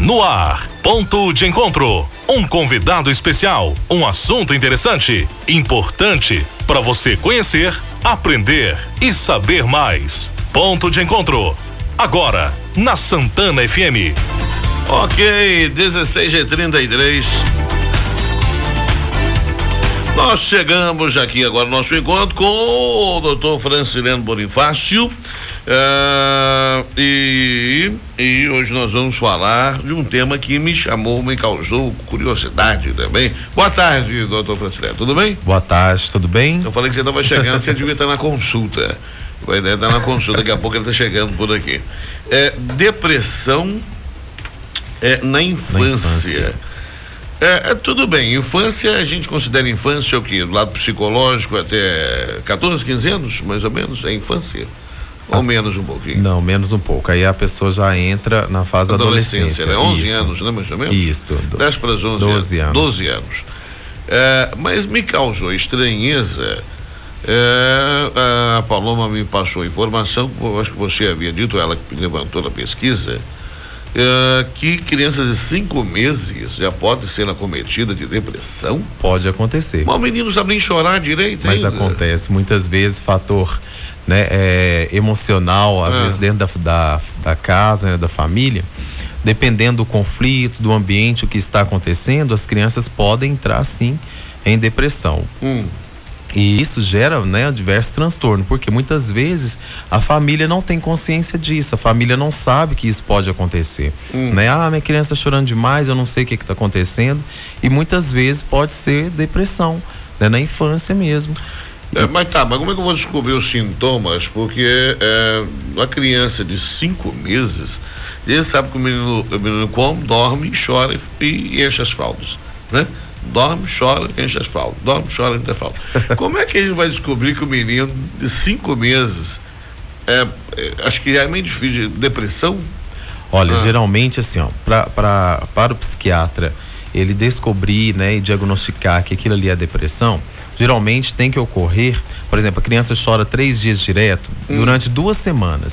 No ar, ponto de encontro. Um convidado especial, um assunto interessante, importante para você conhecer, aprender e saber mais. Ponto de encontro. Agora, na Santana FM. Ok, 16h33. Nós chegamos aqui agora no nosso encontro com o Dr. Francileno Bonifácio. E hoje nós vamos falar de um tema que me causou curiosidade também. Boa tarde, doutor Francileno, tudo bem? Boa tarde, tudo bem? Eu falei que você estava chegando, você devia estar na consulta. Vai estar na consulta, daqui a pouco ele está chegando por aqui. Depressão na infância. Tudo bem, infância, a gente considera infância o quê? Do lado psicológico até 14, 15 anos, mais ou menos, é infância? Ou menos um pouquinho? Não, menos um pouco. Aí a pessoa já entra na fase da adolescência. Né? 11 anos, né, mais ou menos? Isso. 10 para os 12 anos. 12 anos. Mas me causou estranheza. A Paloma me passou informação, eu acho que você havia dito, ela que levantou na pesquisa, que crianças de 5 meses já podem ser acometidas de depressão. Pode acontecer. Mas o menino não sabe nem chorar direito ainda. Mas acontece, muitas vezes, fator emocional, às vezes dentro da casa, da família, dependendo do conflito, do ambiente, o que está acontecendo, as crianças podem entrar sim em depressão. E isso gera, diversos transtornos, porque muitas vezes a família não tem consciência disso, a família não sabe que isso pode acontecer. Minha criança está chorando demais, eu não sei o que está acontecendo, e muitas vezes pode ser depressão, na infância mesmo. Mas como é que eu vou descobrir os sintomas? Porque a criança de 5 meses, ele sabe que o menino come, dorme, chora e enche as fraldas, né? Dorme, chora, enche as fraldas. Dorme, chora, enche as fraldas. Como é que a gente vai descobrir que o menino de 5 meses, acho que é meio difícil, depressão? Olha, geralmente assim, para o psiquiatra ele descobrir, e diagnosticar que aquilo ali é depressão, geralmente tem que ocorrer, por exemplo, a criança chora 3 dias direto, durante 2 semanas.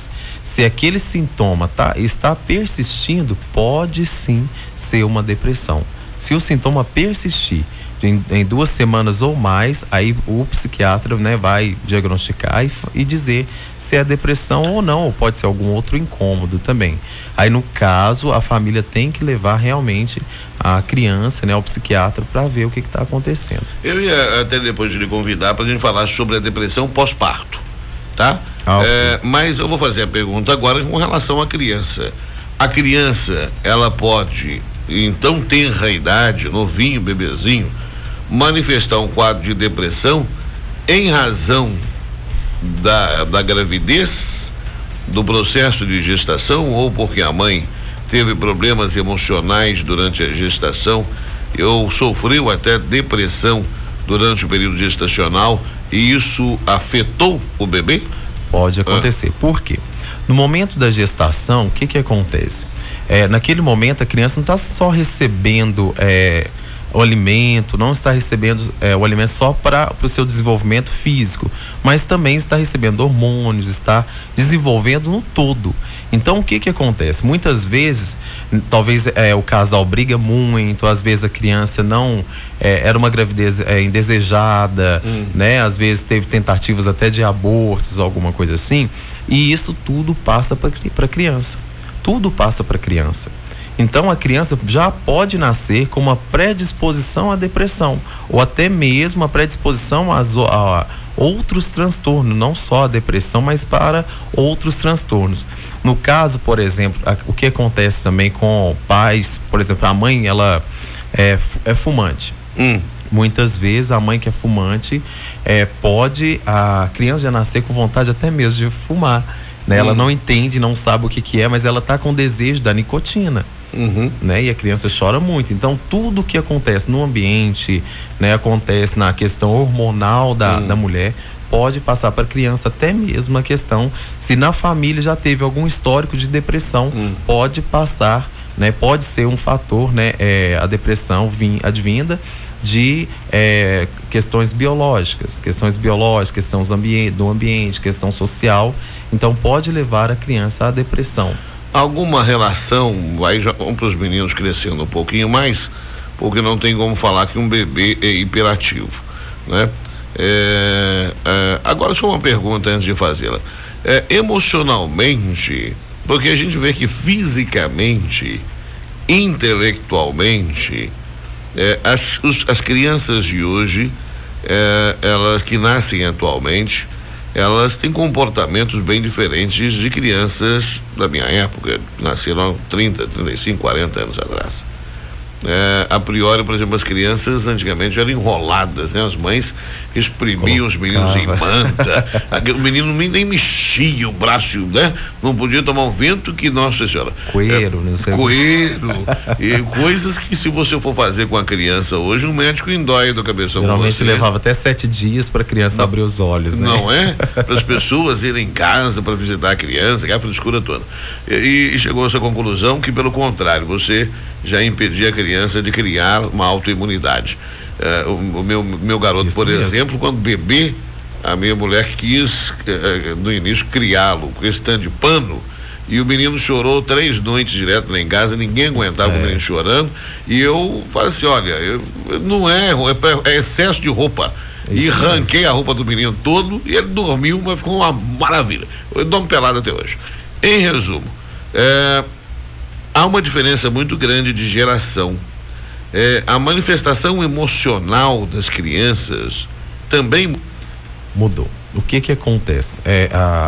Se aquele sintoma está persistindo, pode sim ser uma depressão. Se o sintoma persistir em 2 semanas ou mais, aí o psiquiatra vai diagnosticar e dizer se é depressão ou não, ou pode ser algum outro incômodo também. Aí no caso, a família tem que levar realmente a criança, ao psiquiatra, para ver o que está acontecendo. Eu ia até depois lhe convidar para a gente falar sobre a depressão pós-parto, tá? Mas eu vou fazer a pergunta agora com relação à criança. A criança, ela pode, então, tenra idade, novinho, bebezinho, manifestar um quadro de depressão em razão da gravidez, do processo de gestação, ou porque a mãe teve problemas emocionais durante a gestação, ou sofreu até depressão durante o período gestacional, e isso afetou o bebê? Pode acontecer. Por quê? No momento da gestação, o que acontece? Naquele momento, a criança não está só recebendo o alimento, não está recebendo o alimento só para o seu desenvolvimento físico, mas também está recebendo hormônios, está desenvolvendo no todo. Então, o que acontece? Muitas vezes, talvez o casal briga muito, às vezes a criança não era uma gravidez indesejada, às vezes teve tentativas até de abortos, alguma coisa assim, e isso tudo passa para a criança. Tudo passa para a criança. Então a criança já pode nascer com uma predisposição à depressão, ou até mesmo a predisposição a outros transtornos, não só a depressão, mas para outros transtornos. No caso, por exemplo, o que acontece também com pais, por exemplo, a mãe, ela é fumante. Muitas vezes a mãe que é fumante a criança já nascer com vontade até mesmo de fumar. Ela não entende, não sabe o que é, mas ela está com desejo da nicotina. E a criança chora muito. Então tudo que acontece no ambiente, acontece na questão hormonal da mulher, pode passar para a criança, até mesmo a questão, se na família já teve algum histórico de depressão, pode passar, pode ser um fator, a depressão advinda de questões biológicas, questão do ambiente, questão social. Então pode levar a criança à depressão. alguma relação, aí já vamos para os meninos crescendo um pouquinho mais, porque não tem como falar que um bebê é hiperativo, né? Agora só uma pergunta antes de fazê-la. Emocionalmente, porque a gente vê que fisicamente, intelectualmente, as crianças de hoje, elas que nascem atualmente, elas têm comportamentos bem diferentes de crianças da minha época, que nasceram há 30, 35, 40 anos atrás. A priori, por exemplo, as crianças antigamente eram enroladas, né? As mães exprimiam os meninos em manta, o menino nem mexia o braço, né? Não podia tomar um vento que, nossa senhora, coeiro, não sei. Coeiro, e coisas que, se você for fazer com a criança hoje, um médico endói da cabeça. Geralmente levava até 7 dias para a criança abrir os olhos, né? Não é? Para as pessoas irem em casa para visitar a criança, aquela frescura toda. E chegou a essa conclusão que, pelo contrário, você já impedia a criança de criar uma autoimunidade. O meu garoto, por exemplo, quando bebê, a minha mulher quis, no início, criá-lo com esse tanto de pano, e o menino chorou 3 noites direto lá em casa, ninguém aguentava o menino chorando, e eu falei assim, olha, não é excesso de roupa. E arranquei a roupa do menino todo, e ele dormiu, mas ficou uma maravilha. Eu dormo pelado até hoje. Em resumo, há uma diferença muito grande de geração. A manifestação emocional das crianças também mudou. O que acontece?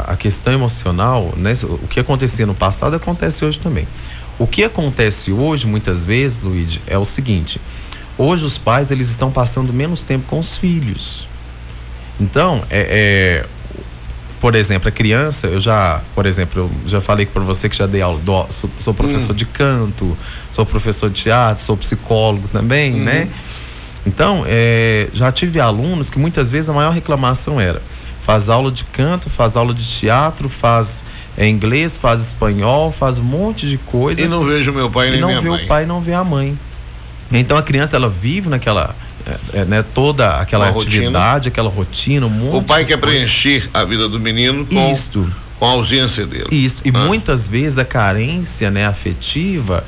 A questão emocional, né, o que acontecia no passado acontece hoje também. O que acontece hoje, muitas vezes, Luiz, é o seguinte: hoje os pais, eles estão passando menos tempo com os filhos. Então, por exemplo, a criança, eu já falei para você que já dei aula, sou professor de canto, sou professor de teatro, sou psicólogo também, né? Então, já tive alunos que muitas vezes a maior reclamação era: faz aula de canto, faz aula de teatro, faz inglês, faz espanhol, faz um monte de coisa. E não vejo meu pai nem minha mãe. E não vê o pai, não vê a mãe. Então a criança, ela vive naquela, né, toda aquela atividade, aquela rotina, um monte. O pai quer preencher a vida do menino com a ausência dele. Isso, e muitas vezes a carência, né, afetiva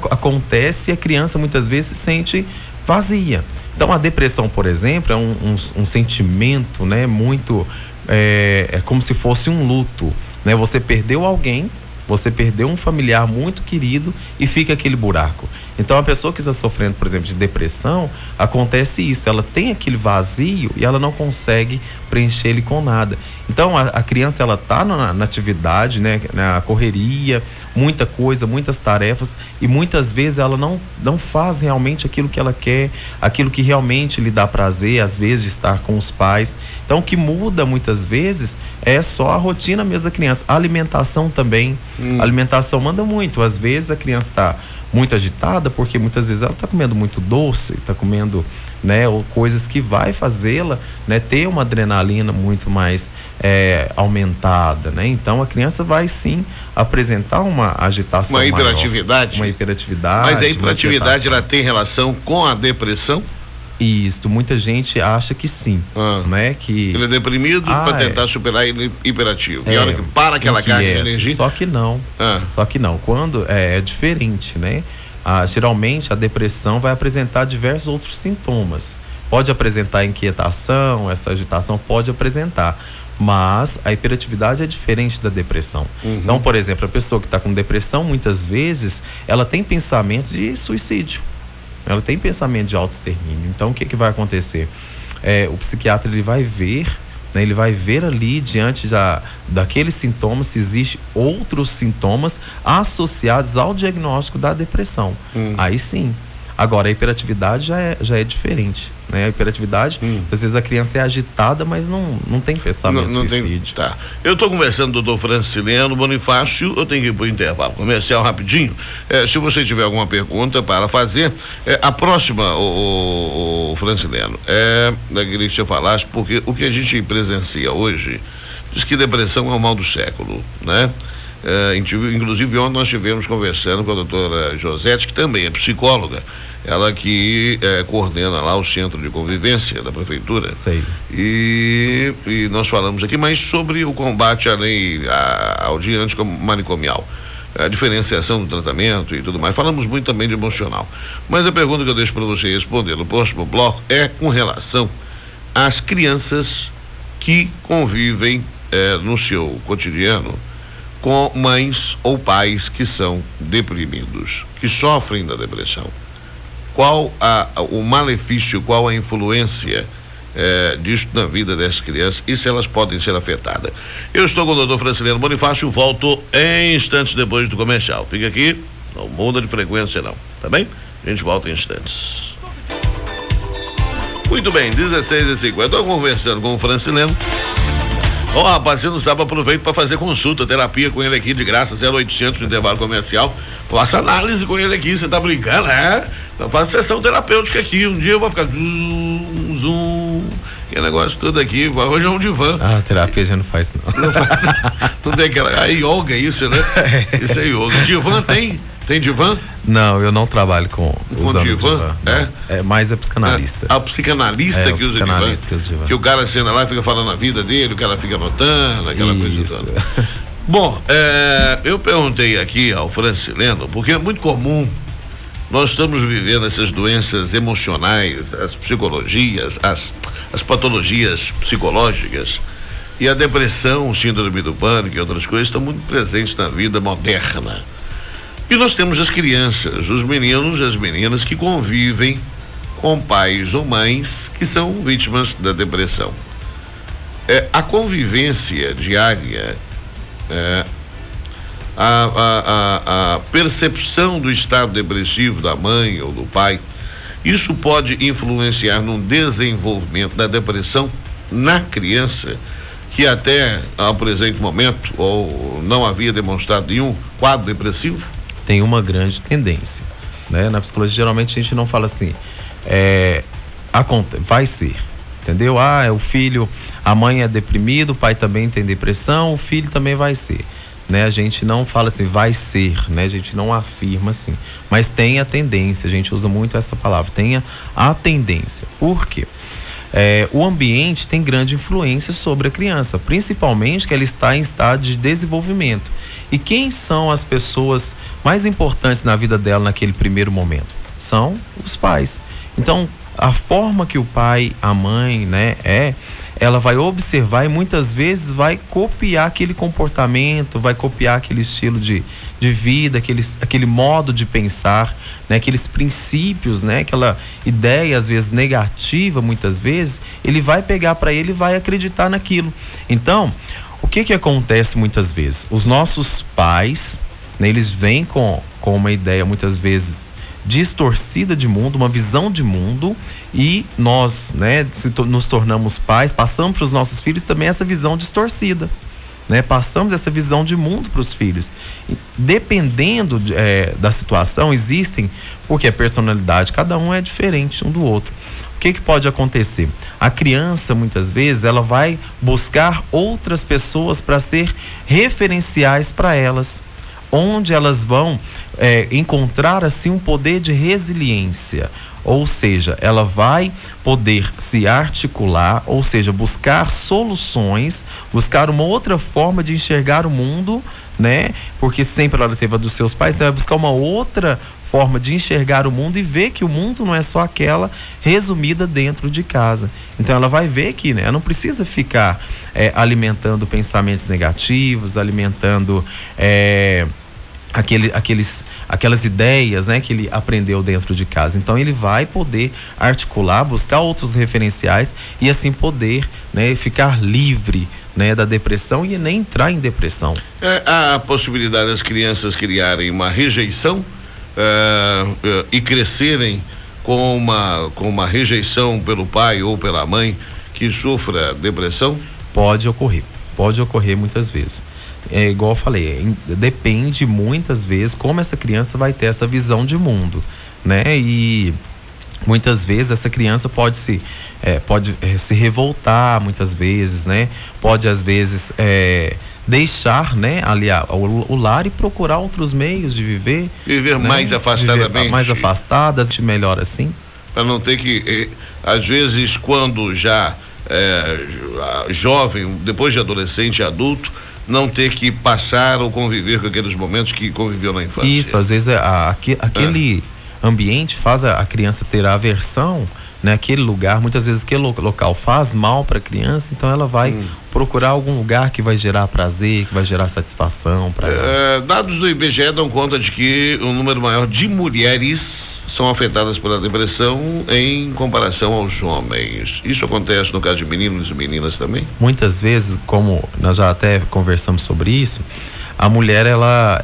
acontece, e a criança muitas vezes se sente vazia. Então a depressão, por exemplo, é um sentimento, né, muito, é como se fosse um luto, né? Você perdeu alguém, você perdeu um familiar muito querido e fica aquele buraco. Então a pessoa que está sofrendo, por exemplo, de depressão, acontece isso, ela tem aquele vazio e ela não consegue preencher ele com nada. Então a criança, ela está na atividade, né, na correria, muita coisa, muitas tarefas, e muitas vezes ela não faz realmente aquilo que ela quer, aquilo que realmente lhe dá prazer, às vezes, de estar com os pais. Então o que muda muitas vezes é só a rotina mesmo da criança. A alimentação também, a alimentação manda muito. Às vezes a criança está muito agitada porque muitas vezes ela está comendo muito doce, está comendo, né, ou coisas que vai fazê-la, né, ter uma adrenalina muito mais aumentada, né? Então a criança vai sim apresentar uma agitação maior, uma hiperatividade. Mas a hiperatividade, ela tem relação com a depressão? Isso, muita gente acha que sim, né? Que ele é deprimido para tentar superar ele hiperativo. E a hora que para aquela carga de energia. Só que não. Quando é diferente, né? Geralmente a depressão vai apresentar diversos outros sintomas. Pode apresentar inquietação, essa agitação pode apresentar, mas a hiperatividade é diferente da depressão. Então, por exemplo, a pessoa que está com depressão, muitas vezes, ela tem pensamento de suicídio. Ela tem pensamento de autoextermínio. Então, o que vai acontecer? O psiquiatra, ele vai ver, né, ele vai ver ali, diante daqueles sintomas, se existem outros sintomas associados ao diagnóstico da depressão. Aí sim. Agora, a hiperatividade já é diferente, né? A hiperatividade, às vezes a criança é agitada, mas não tem pensamento de suicídio. Tá. Eu estou conversando com o doutor Franciliano Bonifácio, eu tenho que ir para o intervalo comercial rapidinho. Se você tiver alguma pergunta para fazer, a próxima, o Franciliano, eu queria que você falasse, porque o que a gente presencia hoje, diz que depressão é o mal do século, né? Inclusive ontem nós estivemos conversando com a doutora Josete, que também é psicóloga, ela que coordena lá o Centro de Convivência da Prefeitura. Sei. E nós falamos aqui mais sobre o combate à lei, ao dia antimanicomial. a diferenciação do tratamento e tudo mais. Falamos muito também de emocional. Mas a pergunta que eu deixo para você responder no próximo bloco é com relação às crianças que convivem no seu cotidiano com mães ou pais que são deprimidos, que sofrem da depressão. Qual o malefício, qual a influência disso na vida dessas crianças e se elas podem ser afetadas? Eu estou com o doutor Francileno Bonifácio, volto em instantes depois do comercial. Fica aqui, não muda de frequência não, tá bem? A gente volta em instantes. Muito bem, 16h50, estou conversando com o Francileno. Rapaz, você não sabe, aproveito para fazer consulta, terapia com ele aqui de graça, 0800 no intervalo comercial. Faça análise com ele aqui, você tá brincando, Então faço sessão terapêutica aqui, um dia eu vou ficar zoom, que negócio todo aqui, hoje é um divã. Terapia já não faz não. Não faz, tudo é aquela, yoga isso, né? Isso é yoga. Divã tem divã? Não, eu não trabalho com divã. É mais a psicanalista. A psicanalista que usa divã. Que o cara senta lá e fica falando a vida dele, o cara fica anotando, aquela coisa toda. Bom, eu perguntei aqui ao Francileno, porque é muito comum, nós estamos vivendo essas doenças emocionais, as psicologias, as patologias psicológicas, e a depressão, o síndrome do pânico e outras coisas estão muito presentes na vida moderna. E nós temos as crianças, os meninos e as meninas que convivem com pais ou mães que são vítimas da depressão. A convivência diária, a percepção do estado depressivo da mãe ou do pai, isso pode influenciar no desenvolvimento da depressão na criança, que até ao presente momento ou não havia demonstrado nenhum quadro depressivo? Tem uma grande tendência, né? Na psicologia geralmente a gente não fala assim, vai ser, entendeu? O filho, a mãe é deprimida, o pai também tem depressão, o filho também vai ser, né? A gente não fala assim, vai ser, né? A gente não afirma assim, mas tem a tendência, a gente usa muito essa palavra, tem a tendência. Por quê? O ambiente tem grande influência sobre a criança, principalmente que ela está em estado de desenvolvimento. E quem são as pessoas mais importantes na vida dela naquele primeiro momento? São os pais. Então, a forma que o pai, a mãe, né, ela vai observar e muitas vezes vai copiar aquele comportamento, vai copiar aquele estilo de vida, aquele modo de pensar, né, aqueles princípios, né, aquela ideia às vezes negativa, muitas vezes, ele vai pegar para ele e vai acreditar naquilo. Então, o que acontece muitas vezes? Os nossos pais, né, eles vêm com uma ideia muitas vezes distorcida de mundo, uma visão de mundo, e nós, né, nos tornamos pais, passamos para os nossos filhos também essa visão distorcida, né, passamos essa visão de mundo para os filhos. Dependendo da situação, existem, porque a personalidade, cada um é diferente um do outro. O que pode acontecer? A criança, muitas vezes, ela vai buscar outras pessoas para ser referenciais para elas, onde elas vão encontrar assim um poder de resiliência, ou seja, ela vai poder se articular, ou seja, buscar soluções, buscar uma outra forma de enxergar o mundo, né? Porque sempre ela teve a dos seus pais, ela vai buscar uma outra forma de enxergar o mundo e ver que o mundo não é só aquela resumida dentro de casa. Então ela vai ver que, né, ela não precisa ficar alimentando pensamentos negativos, alimentando aquelas ideias, né, que ele aprendeu dentro de casa. Então ele vai poder articular, buscar outros referenciais e assim poder, né, ficar livre, né, da depressão e nem entrar em depressão. Há a possibilidade das crianças criarem uma rejeição e crescerem com uma rejeição pelo pai ou pela mãe que sofra depressão? Pode ocorrer muitas vezes. Igual eu falei, depende muitas vezes como essa criança vai ter essa visão de mundo, né? E muitas vezes essa criança pode se revoltar muitas vezes, né? Pode às vezes deixar, né, ali o lar e procurar outros meios de viver. Viver, né, mais afastadamente. Mais afastada, melhor assim. Para não ter que, às vezes, quando já jovem, depois de adolescente e adulto, não ter que passar ou conviver com aqueles momentos que conviveu na infância. Isso, às vezes aquele ambiente faz a criança ter a aversão, né? Aquele lugar, muitas vezes aquele local faz mal para a criança, então ela vai procurar algum lugar que vai gerar prazer, que vai gerar satisfação para ela. Dados do IBGE dão conta de que um número maior de mulheres são afetadas pela depressão em comparação aos homens. Isso acontece no caso de meninos e meninas também? Muitas vezes, como nós já até conversamos sobre isso, a mulher, ela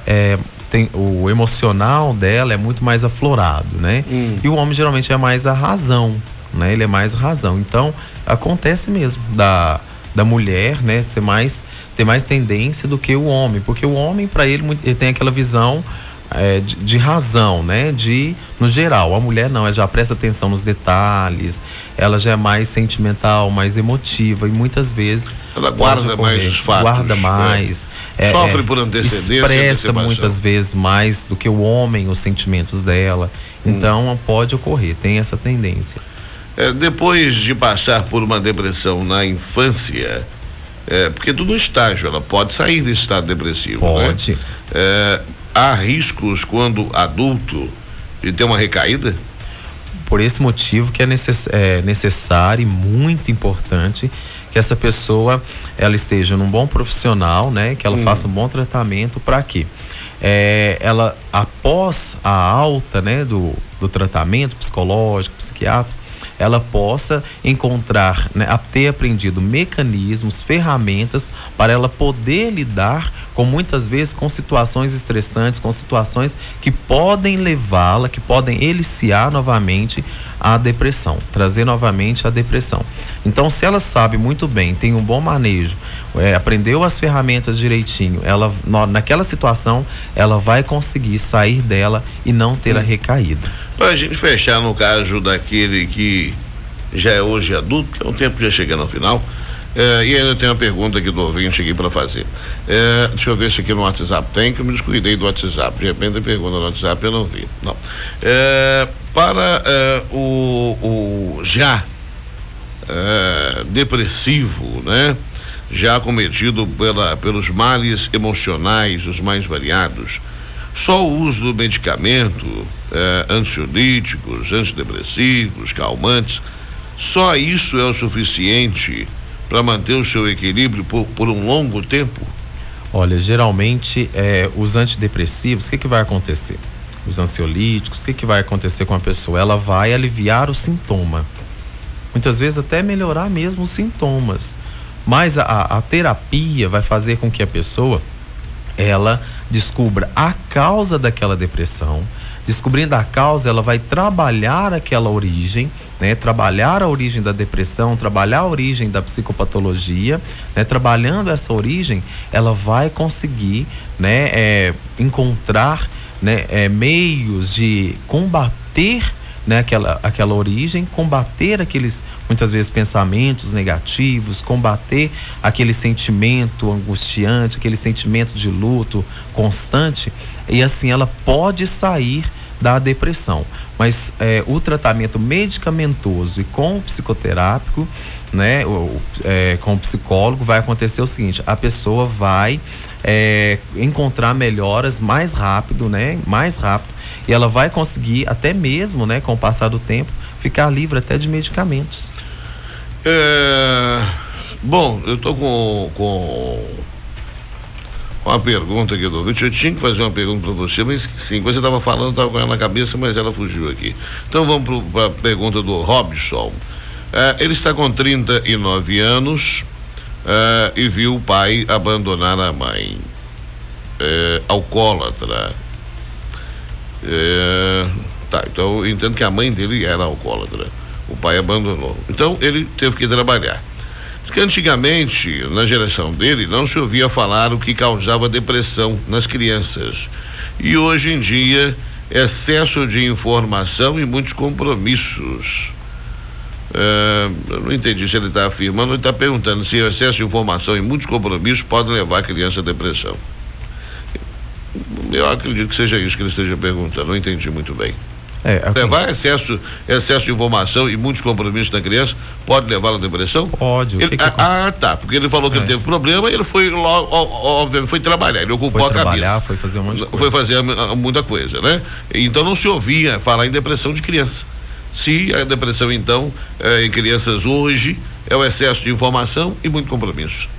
tem o emocional dela é muito mais aflorado, né? E o homem geralmente é mais a razão, né? Ele é mais razão. Então, acontece mesmo da mulher, né, ter mais tendência do que o homem, porque o homem, para ele tem aquela visão de razão, né? No geral. A mulher não, ela já presta atenção nos detalhes, ela já é mais sentimental, mais emotiva, e muitas vezes ela guarda mais os fatos. Guarda mais. Sofre por antecedência. Expressa muitas vezes mais do que o homem os sentimentos dela. Então pode ocorrer, tem essa tendência. Depois de passar por uma depressão na infância, porque tudo estágio, ela pode sair desse estado depressivo. Pode. Né? Há riscos quando adulto de ter uma recaída? Por esse motivo que é necessário e muito importante que essa pessoa ela esteja num bom profissional, né? Que ela faça um bom tratamento. Para quê? Ela, após a alta, né, do tratamento psicológico, psiquiátrico, ela possa encontrar, né, ter aprendido mecanismos, ferramentas para ela poder lidar com, muitas vezes, com situações estressantes, com situações que podem levá-la, que podem eliciar novamente a depressão, trazer novamente a depressão. Então, se ela sabe muito bem, tem um bom manejo, aprendeu as ferramentas direitinho, naquela situação, ela vai conseguir sair dela e não ter a recaída. Para a gente fechar no caso daquele que já é hoje adulto, que é um tempo já chegando ao final, e ainda tem uma pergunta aqui do ouvinte aqui para fazer. Deixa eu ver se aqui no WhatsApp tem, que eu me descuidei do WhatsApp. De repente tem pergunta no WhatsApp, eu não vi. Não. Para o já depressivo, né? Já cometido pelos males emocionais, os mais variados, só o uso do medicamento, ansiolíticos, antidepressivos, calmantes, só isso é o suficiente para manter o seu equilíbrio por um longo tempo? Olha, geralmente os antidepressivos, o que vai acontecer? Os ansiolíticos, o que vai acontecer com a pessoa? Ela vai aliviar o sintoma, muitas vezes até melhorar mesmo os sintomas, mas a terapia vai fazer com que a pessoa ela descubra a causa daquela depressão. Descobrindo a causa, ela vai trabalhar aquela origem, né? Trabalhar a origem da depressão, trabalhar a origem da psicopatologia, né? Trabalhando essa origem, ela vai conseguir, né, encontrar, né, meios de combater, né, aquela origem, combater aqueles, muitas vezes, pensamentos negativos, combater aquele sentimento angustiante, aquele sentimento de luto constante, e assim ela pode sair da depressão. Mas o tratamento medicamentoso e com o psicoterápico, né, com o psicólogo, vai acontecer o seguinte: a pessoa vai encontrar melhoras mais rápido, né, e ela vai conseguir até mesmo, né, com o passar do tempo, ficar livre até de medicamentos. Bom, eu estou com uma pergunta aqui do ouvinte. Eu tinha que fazer uma pergunta para você, mas sim, você estava falando, estava com ela na cabeça, mas ela fugiu aqui. Então vamos para a pergunta do Robson. Ele está com 39 anos e viu o pai abandonar a mãe. Alcoólatra. Então eu entendo que a mãe dele era alcoólatra. O pai abandonou. Então ele teve que trabalhar. Diz que antigamente, na geração dele, não se ouvia falar o que causava depressão nas crianças. E hoje em dia, excesso de informação e muitos compromissos. Eu não entendi se ele está afirmando ou está perguntando se o excesso de informação e muitos compromissos podem levar a criança à depressão. Eu acredito que seja isso que ele esteja perguntando. Não entendi muito bem. Levar excesso de informação e muitos compromissos da criança pode levá-la à depressão? Pode. Tá, porque ele falou que ele teve problema e ele foi foi trabalhar, ele ocupou a cabeça. Foi fazer um monte de coisa. Foi fazer muita coisa, né? Então não se ouvia falar em depressão de criança. Se a depressão, então, em crianças hoje, é o excesso de informação e muito compromisso.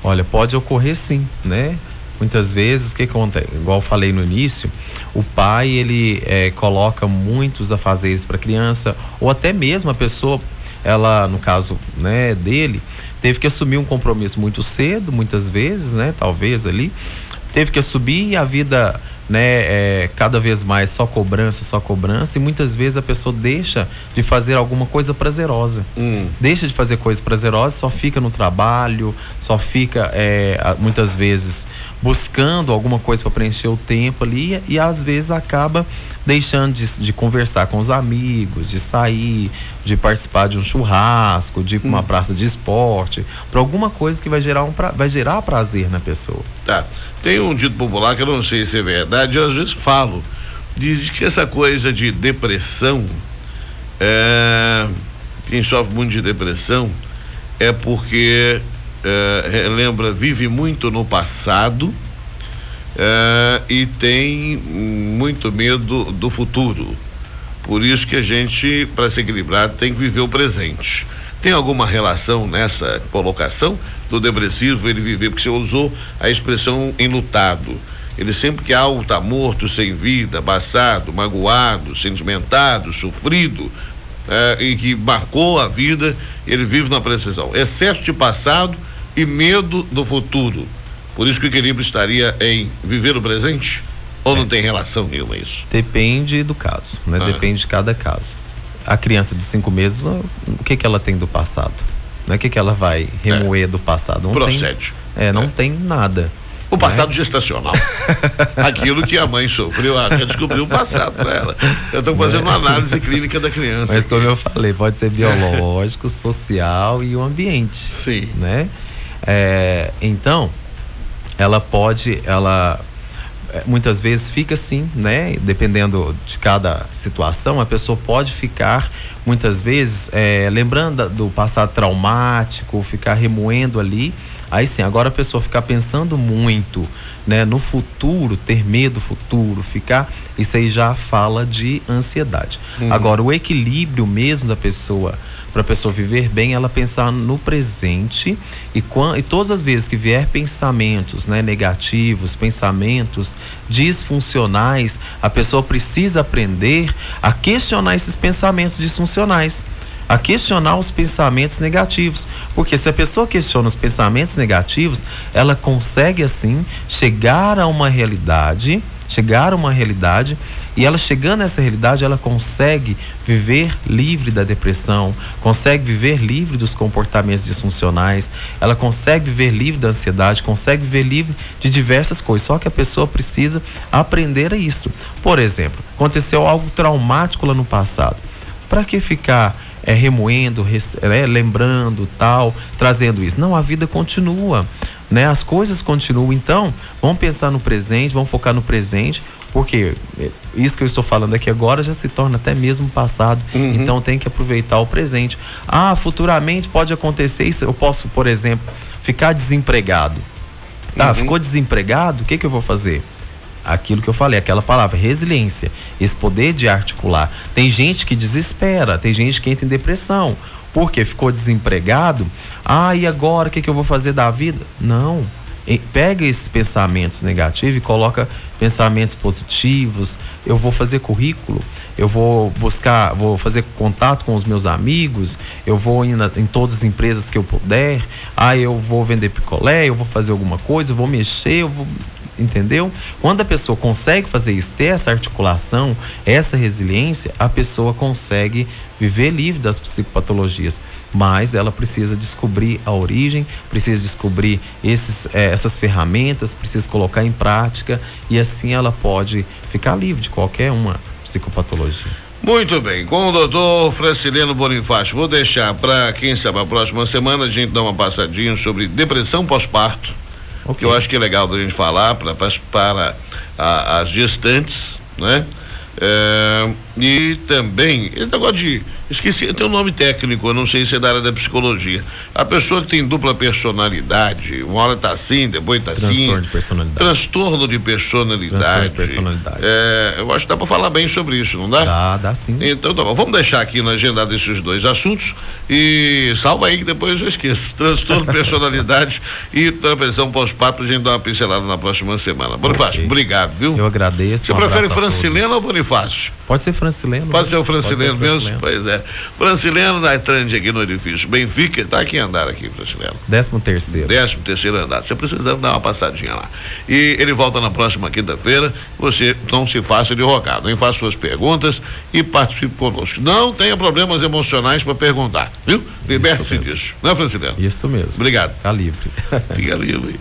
Olha, pode ocorrer sim, né? Muitas vezes, o que acontece? Igual eu falei no início, o pai, ele coloca muitos afazeres para a criança, ou até mesmo a pessoa, ela, no caso, né, dele, teve que assumir um compromisso muito cedo, muitas vezes, né, talvez ali, teve que assumir e a vida, né, cada vez mais só cobrança, e muitas vezes a pessoa deixa de fazer alguma coisa prazerosa. Deixa de fazer coisa prazerosa, só fica no trabalho, só fica, muitas vezes, buscando alguma coisa para preencher o tempo ali e às vezes acaba deixando de conversar com os amigos, de sair, de participar de um churrasco, de ir para uma praça de esporte, para alguma coisa que vai gerar prazer na pessoa. Tá. Tem um dito popular que eu não sei se é verdade, eu às vezes falo, diz que essa coisa de depressão, quem sofre muito de depressão é porque vive muito no passado e tem muito medo do futuro. Por isso que a gente, para se equilibrar, tem que viver o presente. Tem alguma relação nessa colocação do depressivo, ele viver, porque você usou a expressão enlutado. Ele sempre que algo está morto, sem vida, passado, magoado, sentimentado, sofrido, e que marcou a vida, ele vive na precisão. Excesso de passado e medo do futuro. Por isso que o equilíbrio estaria em viver o presente? Ou não tem relação nenhuma isso? Depende do caso, né? Depende de cada caso. A criança de 5 meses, o que ela tem do passado? O que ela vai remoer do passado? Não procede. Não tem nada. O passado gestacional. Aquilo que a mãe sofreu, até descobriu o passado para ela. Eu estou fazendo uma análise clínica da criança. Mas como eu falei, pode ser biológico, social e o ambiente. Sim. Né? Então, muitas vezes fica assim, né? Dependendo de cada situação, a pessoa pode ficar, muitas vezes, lembrando do passado traumático, ficar remoendo ali. Aí sim, agora a pessoa ficar pensando muito, né, no futuro, ter medo do futuro, isso aí já fala de ansiedade. Agora, o equilíbrio mesmo da pessoa, para a pessoa viver bem, ela pensar no presente e todas as vezes que vier pensamentos, né, negativos, pensamentos disfuncionais, a pessoa precisa aprender a questionar esses pensamentos disfuncionais, a questionar os pensamentos negativos. Porque se a pessoa questiona os pensamentos negativos, ela consegue assim chegar a uma realidade, e ela chegando a essa realidade, ela consegue viver livre da depressão, consegue viver livre dos comportamentos disfuncionais, ela consegue viver livre da ansiedade, consegue viver livre de diversas coisas. Só que a pessoa precisa aprender a isso. Por exemplo, aconteceu algo traumático lá no passado. Para que ficar remoendo, lembrando, tal, trazendo isso? Não, a vida continua, né? As coisas continuam. Então, vamos pensar no presente, vamos focar no presente, porque isso que eu estou falando aqui agora já se torna até mesmo passado. Então tem que aproveitar o presente. Futuramente pode acontecer isso. Eu posso, por exemplo, ficar desempregado. Ficou desempregado, o que eu vou fazer? Aquilo que eu falei, aquela palavra, resiliência, esse poder de articular. Tem gente que desespera, tem gente que entra em depressão, porque ficou desempregado. E agora, o que eu vou fazer da vida? Não. Pega esses pensamentos negativos e coloca pensamentos positivos. Eu vou fazer currículo, eu vou fazer contato com os meus amigos, eu vou ir em todas as empresas que eu puder, eu vou vender picolé, eu vou fazer alguma coisa, eu vou mexer, entendeu? Quando a pessoa consegue fazer isso, ter essa articulação, essa resiliência, a pessoa consegue viver livre das psicopatologias. Mas ela precisa descobrir a origem, precisa descobrir essas ferramentas, precisa colocar em prática, e assim ela pode ficar livre de qualquer uma psicopatologia. Muito bem, com o doutor Francileno Bonifácio, vou deixar para quem sabe a próxima semana a gente dar uma passadinha sobre depressão pós-parto, que eu acho que é legal da gente falar para as gestantes, né? E também, esse negócio de... Esqueci, tem um nome técnico, eu não sei se é da área da psicologia. A pessoa que tem dupla personalidade, uma hora tá assim, depois tá assim. Transtorno de personalidade. Transtorno de personalidade. Eu acho que dá para falar bem sobre isso, não dá? Dá sim. Então tá bom, vamos deixar aqui na agenda desses dois assuntos e salva aí que depois eu esqueço. Transtorno de personalidade e depressão pós-parto, a gente dá uma pincelada na próxima semana. Bonifácio, obrigado, viu? Eu agradeço. Você prefere Francileno ou Bonifácio? Pode ser Francileno. Pode ser o Francileno mesmo? Pois é. Francileno na Trande aqui no edifício Benfica, tá aqui em andar aqui, Francileno. 13º andar. Você precisa dar uma passadinha lá. E ele volta na próxima quinta-feira. Você não se faça de rogado, nem faça suas perguntas e participe conosco. Não tenha problemas emocionais para perguntar, viu? Liberte-se disso. Não é, Francileno? Isso mesmo. Obrigado. Fica livre. Fica livre.